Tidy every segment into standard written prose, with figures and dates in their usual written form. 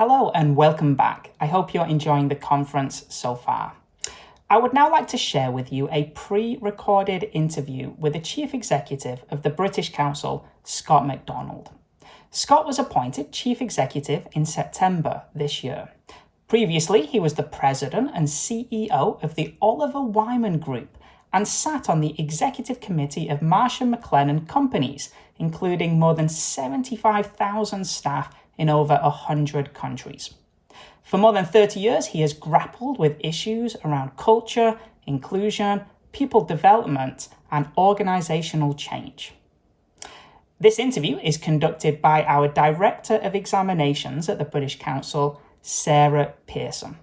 Hello and welcome back. I hope you're enjoying the conference so far. I would now like to share with you a pre-recorded interview with the Chief Executive of the British Council, Scott McDonald. Scott was appointed Chief Executive in September this year. Previously, he was the President and CEO of the Oliver Wyman Group and sat on the Executive Committee of Marsh & McLennan Companies, including more than 75,000 staff in over 100 countries. For more than 30 years, he has grappled with issues around culture, inclusion, people development, and organizational change. This interview is conducted by our Director of Examinations at the British Council, Sara Pierson.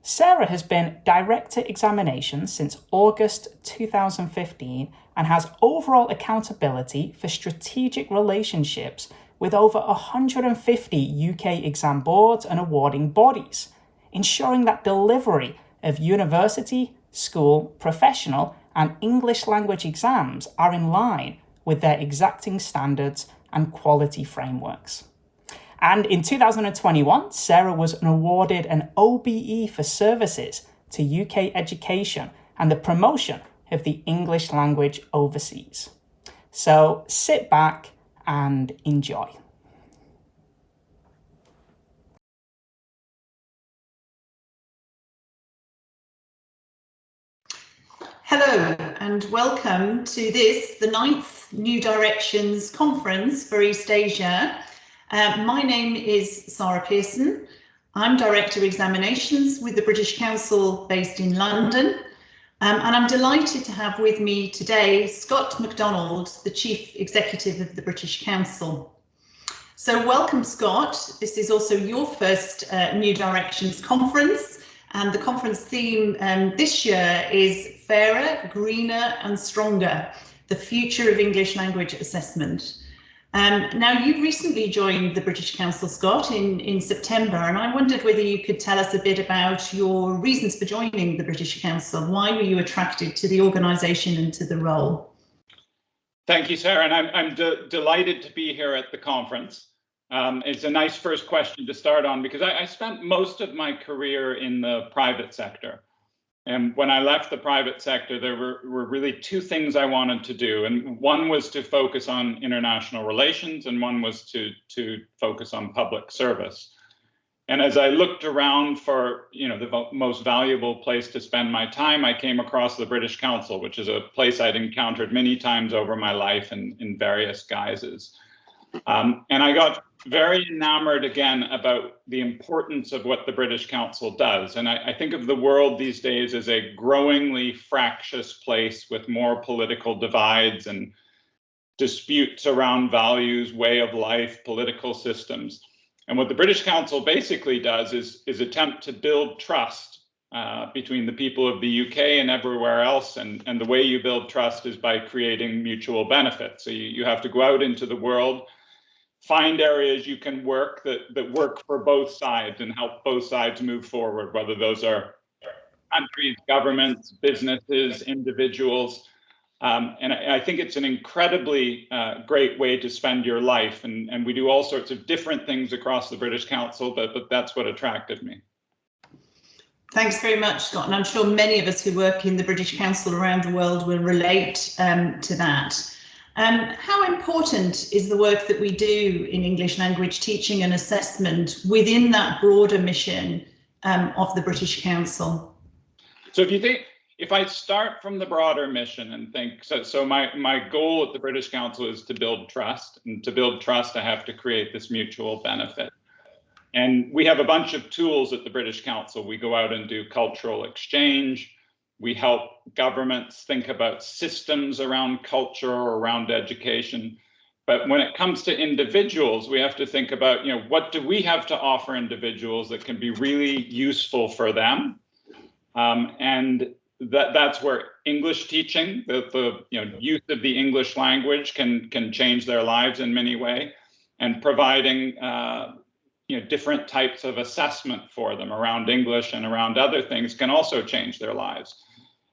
Sara has been Director Examinations since August 2015 and has overall accountability for strategic relationships with over 150 UK exam boards and awarding bodies, ensuring that delivery of university, school, professional and English language exams are in line with their exacting standards and quality frameworks. And in 2021, Sara was awarded an OBE for services to UK education and the promotion of the English language overseas. So sit back and enjoy. Hello and welcome to the 9th New Directions Conference for East Asia. My name is Sara Pierson. I'm Director of Examinations with the British Council based in London. And I'm delighted to have with me today Scott McDonald, the Chief Executive of the British Council. So welcome, Scott. This is also your first New Directions Conference. And the conference theme this year is Fairer, Greener and Stronger, the Future of English Language Assessment. Now, you recently joined the British Council, Scott, in September, and I wondered whether you could tell us a bit about your reasons for joining the British Council. Why were you attracted to the organisation and to the role? Thank you, Sarah, and I'm delighted to be here at the conference. It's a nice first question to start on because I spent most of my career in the private sector. And when I left the private sector, there were really two things I wanted to do. And one was to focus on international relations, and one was to focus on public service. And as I looked around for, the most valuable place to spend my time, I came across the British Council, which is a place I'd encountered many times over my life in various guises. And I got very enamored again about the importance of what the British Council does. And I think of the world these days as a growingly fractious place with more political divides and disputes around values, way of life, political systems. And what the British Council basically does is attempt to build trust between the people of the UK and everywhere else. And the way you build trust is by creating mutual benefit. So you have to go out into the world, find areas you can work that work for both sides and help both sides move forward, whether those are countries, governments, businesses, individuals. And I think it's an incredibly great way to spend your life. And we do all sorts of different things across the British Council, but that's what attracted me. Thanks very much, Scott. And I'm sure many of us who work in the British Council around the world will relate to that. How important is the work that we do in English language teaching and assessment within that broader mission of the British Council? So if I start from the broader mission and think, so my goal at the British Council is to build trust, and to build trust, I have to create this mutual benefit. And we have a bunch of tools at the British Council. We go out and do cultural exchange. We help governments think about systems around culture or around education. But when it comes to individuals, we have to think about, what do we have to offer individuals that can be really useful for them? And that's where English teaching, the use of the English language can change their lives in many ways, and providing different types of assessment for them around English and around other things can also change their lives.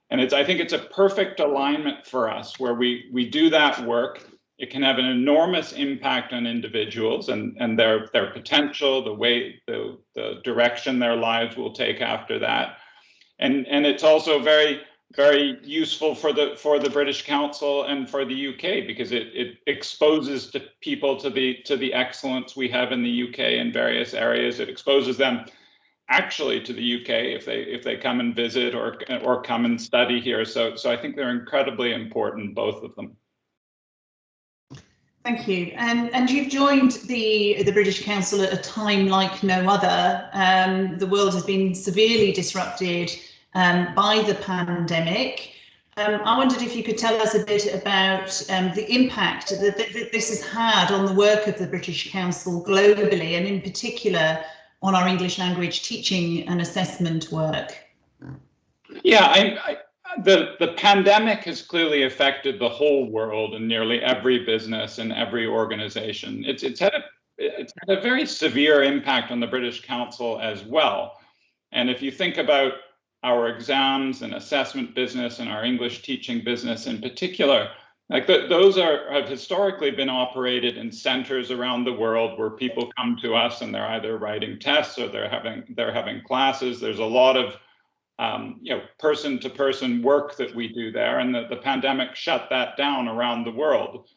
And I think it's a perfect alignment for us where we do that work it can have an enormous impact on individuals and their potential, the way, the direction their lives will take after that. And it's also very, very useful for the British Council and for the UK, because it exposes people to the excellence we have in the UK in various areas. It exposes them actually to the UK if they come and visit or come and study here. So I think they're incredibly important, both of them. Thank you. And you've joined the British Council at a time like no other. The world has been severely disrupted by the pandemic. I wondered if you could tell us a bit about the impact that this has had on the work of the British Council globally, and in particular on our English language teaching and assessment work. Yeah, the pandemic has clearly affected the whole world and nearly every business and every organization. It's had a very severe impact on the British Council as well. And if you think about our exams and assessment business and our English teaching business in particular, like those have historically been operated in centers around the world where people come to us and they're either writing tests or they're having classes. There's a lot of person-to-person work that we do there, and the pandemic shut that down around the world.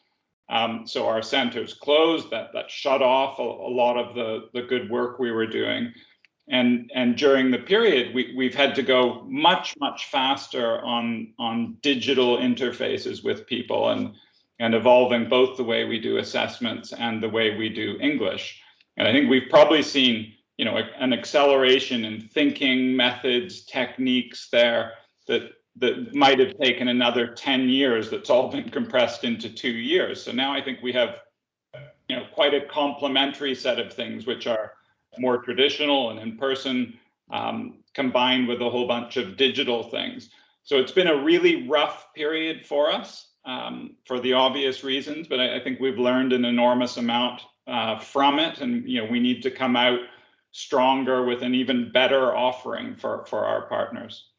So our centers closed, that shut off a lot of the good work we were doing. And during the period, we've had to go much faster on digital interfaces with people and evolving both the way we do assessments and the way we do English. And I think we've probably seen an acceleration in thinking methods, techniques there that might have taken another 10 years. That's all been compressed into 2 years. So now I think we have quite a complementary set of things which are more traditional and in person, combined with a whole bunch of digital things. So it's been a really rough period for us, for the obvious reasons, but I think we've learned an enormous amount from it, and we need to come out stronger with an even better offering for our partners.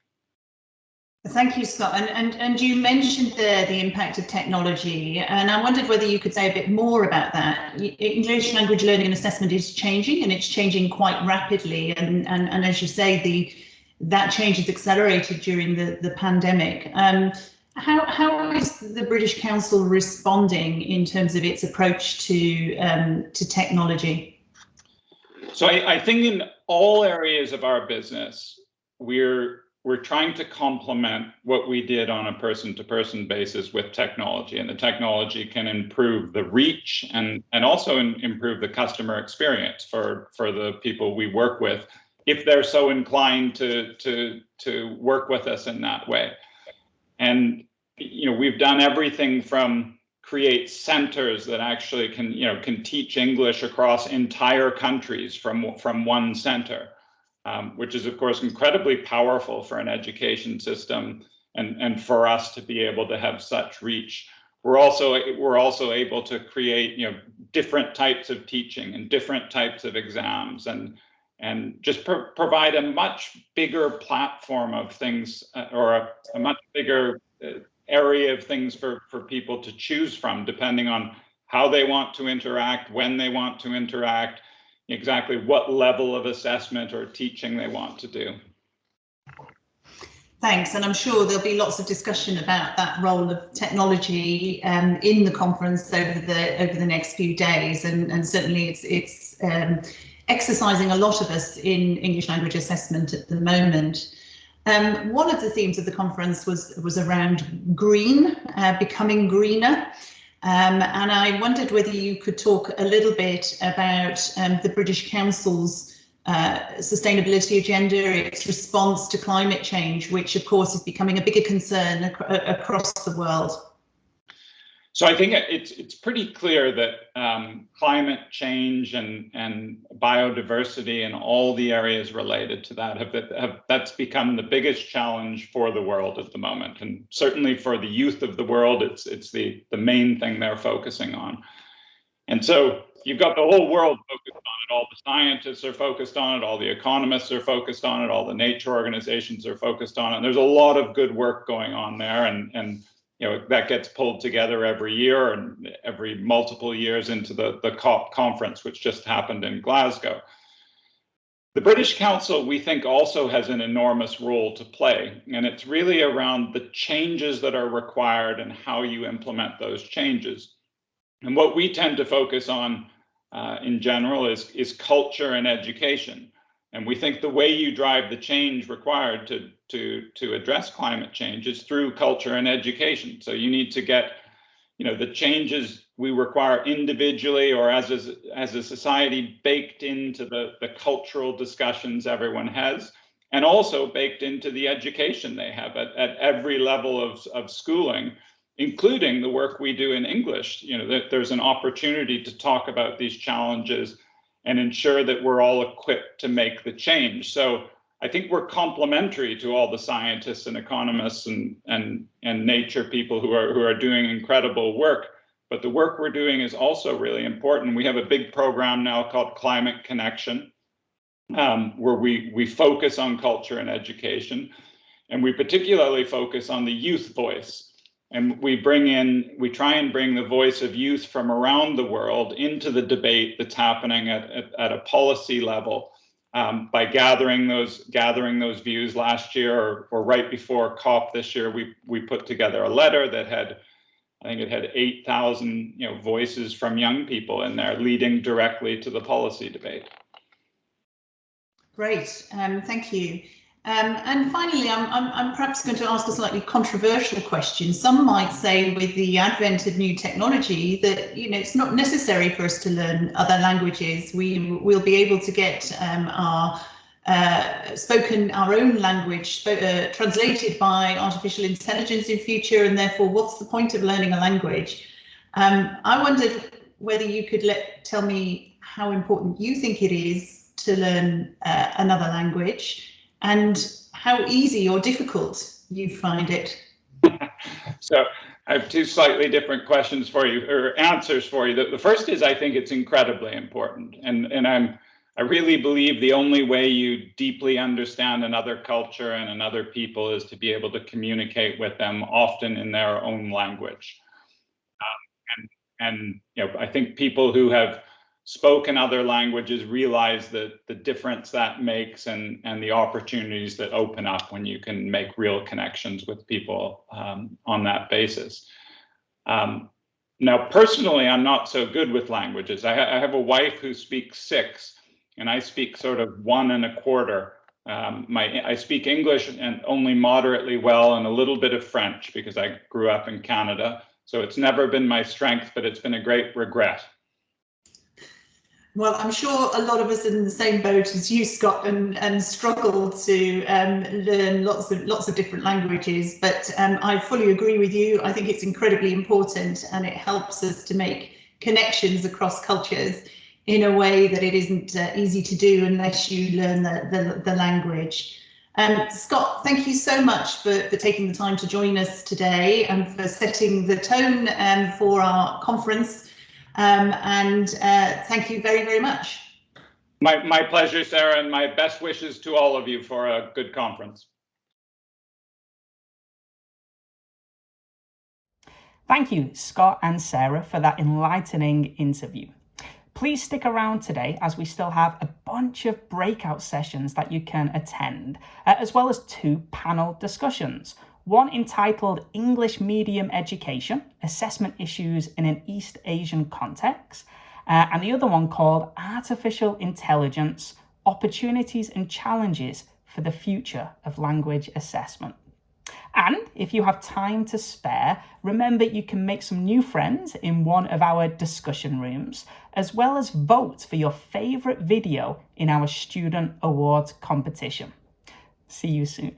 Thank you, Scott. And you mentioned there the impact of technology, and I wondered whether you could say a bit more about that. English language learning and assessment is changing, and it's changing quite rapidly. And as you say, that change is accelerated during the pandemic. How is the British Council responding in terms of its approach to technology? So I think in all areas of our business, we're trying to complement what we did on a person-to-person basis with technology, and the technology can improve the reach and also improve the customer experience for the people we work with, if they're so inclined to work with us in that way. And we've done everything from create centers that actually can teach English across entire countries from one center. Which is, of course, incredibly powerful for an education system and for us to be able to have such reach. We're also able to create different types of teaching and different types of exams and just provide a much bigger platform of things, or a much bigger area of things for people to choose from, depending on how they want to interact, when they want to interact, exactly what level of assessment or teaching they want to do. Thanks, and I'm sure there'll be lots of discussion about that role of technology in the conference over the next few days, and certainly it's exercising a lot of us in English language assessment at the moment. One of the themes of the conference was around green, becoming greener. And I wondered whether you could talk a little bit about the British Council's sustainability agenda, its response to climate change, which of course is becoming a bigger concern across the world. So I think it's pretty clear that climate change and biodiversity and all the areas related to that that's become the biggest challenge for the world at the moment, and certainly for the youth of the world, it's the main thing they're focusing on. And so you've got the whole world focused on it. All the scientists are focused on it. All the economists are focused on it. All the nature organizations are focused on it. There's a lot of good work going on there, and that gets pulled together every year and every multiple years into the COP conference, which just happened in Glasgow. The British Council, we think, also has an enormous role to play, and it's really around the changes that are required and how you implement those changes. And what we tend to focus on in general is culture and education. And we think the way you drive the change required to address climate change is through culture and education. So you need to get, the changes we require individually or as a society baked into the cultural discussions everyone has, and also baked into the education they have at every level of schooling, including the work we do in English. That there's an opportunity to talk about these challenges and ensure that we're all equipped to make the change. So I think we're complementary to all the scientists and economists and nature people who are doing incredible work. But the work we're doing is also really important. We have a big program now called Climate Connection, where we focus on culture and education, and we particularly focus on the youth voice. And we try and bring the voice of youth from around the world into the debate that's happening at a policy level by gathering those views. Last year or right before COP this year, we put together a letter that had, I think it had 8,000 voices from young people in there, leading directly to the policy debate. Great, thank you. And finally, I'm perhaps going to ask a slightly controversial question. Some might say with the advent of new technology that it's not necessary for us to learn other languages. We'll be able to get our own language translated by artificial intelligence in future, and therefore what's the point of learning a language? I wondered whether you could tell me how important you think it is to learn another language, and how easy or difficult you find it. So I have two slightly different questions for you, or answers for you. The first is, I think it's incredibly important, and I really believe the only way you deeply understand another culture and another people is to be able to communicate with them, often in their own language. And I think people who have spoken other languages realize the difference that makes and the opportunities that open up when you can make real connections with people on that basis. Now, personally, I'm not so good with languages. I have a wife who speaks 6, and I speak sort of 1 1/4. I speak English and only moderately well, and a little bit of French because I grew up in Canada. So it's never been my strength, but it's been a great regret. Well, I'm sure a lot of us are in the same boat as you, Scott, and struggle to learn lots of different languages. But I fully agree with you. I think it's incredibly important, and it helps us to make connections across cultures in a way that it isn't easy to do unless you learn the language. Scott, thank you so much for taking the time to join us today and for setting the tone for our conference. Thank you very, very much. My pleasure, Sarah, and my best wishes to all of you for a good conference. Thank you, Scott and Sarah, for that enlightening interview. Please stick around today as we still have a bunch of breakout sessions that you can attend, as well as 2 panel discussions. One entitled English Medium Education, Assessment Issues in an East Asian Context, and the other one called Artificial Intelligence, Opportunities and Challenges for the Future of Language Assessment. And if you have time to spare, remember you can make some new friends in one of our discussion rooms, as well as vote for your favourite video in our Student Awards competition. See you soon.